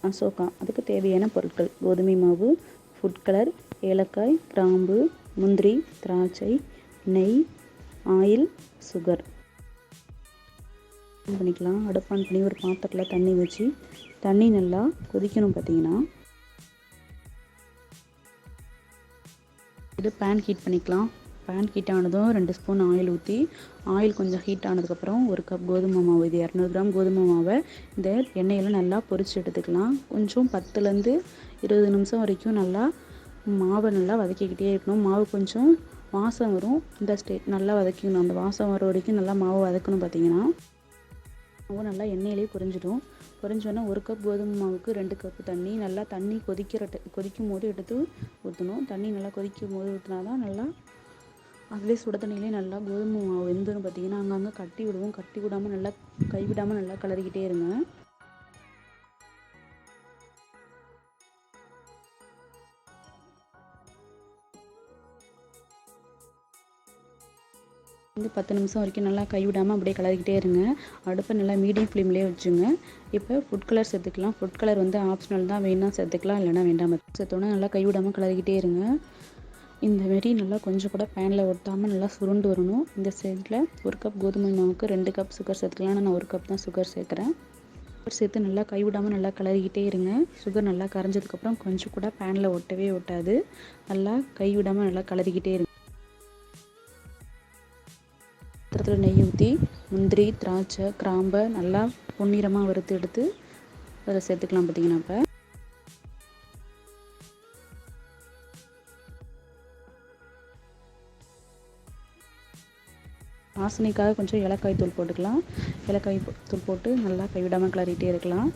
அசோகா. அதுக்கு தேவையான பொருட்கள்: கோதுமை மாவு, ஃபுட் கலர், ஏலக்காய், கிராம்பு, முந்திரி, திராட்சை, நெய், ஆயில், சுகர். பண்ணிக்கலாம். அடுப்பான் பண்ணி ஒரு பாத்திரத்தில் தண்ணி வச்சு தண்ணி நல்லா கொதிக்கணும். பார்த்தீங்கன்னா இது பேன் ஹீட் பண்ணிக்கலாம். பேன் ஹீட் ஆனதும் 2 ஸ்பூன் ஆயில் ஊற்றி, ஆயில் கொஞ்சம் ஹீட் ஆனதுக்கப்புறம் 1 கப் கோதுமை மாவு, இது 200 கிராம் கோதுமை மாவை இந்த எண்ணெயில் நல்லா பொரித்து எடுத்துக்கலாம். கொஞ்சம் 10லேருந்து 20 நிமிஷம் வரைக்கும் நல்லா மாவை நல்லா வதக்கிக்கிட்டே இருக்கணும். மாவு கொஞ்சம் வாசம் வரும். இந்த நல்லா வதக்கிக்கணும். அந்த வாசம் வர வரைக்கும் நல்லா மாவு வதக்கணும். பார்த்தீங்கன்னா மாவு நல்லா எண்ணெயிலே பொரிஞ்சிடும். பொரிஞ்சோன்னா 1 கப் கோதுமை மாவுக்கு 2 கப் தண்ணி. நல்லா தண்ணி கொதிக்கும் போது எடுத்து ஊற்றணும். தண்ணி நல்லா கொதிக்கும் போது ஊற்றினா தான் நல்லா அதிலே சுட தண்ணியிலே நல்லா கோதுமை மாவு வெந்துடும். பார்த்தீங்கன்னா அங்கங்கே கட்டி விடுவோம். கட்டி விடாமல் நல்லா கைவிடாமல் நல்லா கிளறிக்கிட்டே இருங்க. வந்து 10 நிமிஷம் வரைக்கும் நல்லா கைவிடாமல் அப்படியே கிளறிக்கிட்டே இருங்க. அடுப்பை நல்லா மீடியம் ஃப்ளேம்லேயே வச்சுங்க. இப்போ ஃபுட் கலர் சேர்த்துக்கலாம். ஃபுட் கலர் வந்து ஆப்ஷனல் தான், வேணா சேர்த்துக்கலாம், இல்லைனா வேண்டாம். சேர்த்தோன்னா நல்லா கைவிடாமல் கிளறிக்கிட்டே இருங்க. இந்தமாரி நல்லா கொஞ்சம் கூட பேனில் ஒட்டாமல் நல்லா சுருண்டு வரணும். இந்த சைடில் 1 கப் கோதுமை மாவுக்கு 2 கப் சுகர் சேர்த்துக்கலாம். நான் 1 கப் தான் சுகர் சேர்க்குறேன். சுகர் சேர்த்து நல்லா கைவிடாமல் நல்லா கிளறிக்கிட்டே இருங்க. சுகர் நல்லா கரைஞ்சதுக்கப்புறம் கொஞ்சம் கூட பேனில் ஒட்டவே ஒட்டாது. நல்லா கைவிடாமல் நல்லா கிளறிக்கிட்டே இருங்க. பாத்திரத்தில் நெய் ஊற்றி முந்திரி, திராட்சை, கிராம்பை நல்லா பொன்னிறமாக வறுத்து எடுத்து அதில் சேர்த்துக்கலாம். பார்த்தீங்கன்னா இப்போ வாசனைக்காக கொஞ்சம் ஏலக்காய் தூள் போட்டுக்கலாம். ஏலக்காய் தூள் போட்டு நல்லா கைவிடாமல் கிளறிட்டே இருக்கலாம்.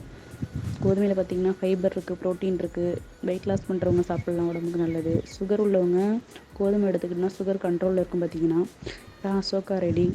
கோதுமையில் பார்த்திங்கன்னா ஃபைபர் இருக்குது, ப்ரோட்டீன் இருக்குது. வெயிட் லாஸ் பண்ணுறவங்க சாப்பிட்லாம், உடம்புக்கு நல்லது. சுகர் உள்ளவங்க கோதுமை எடுத்துக்கிட்டோம்னா சுகர் கண்ட்ரோலில் இருக்கும். பார்த்திங்கன்னா இப்போ அசோகா ரெடி.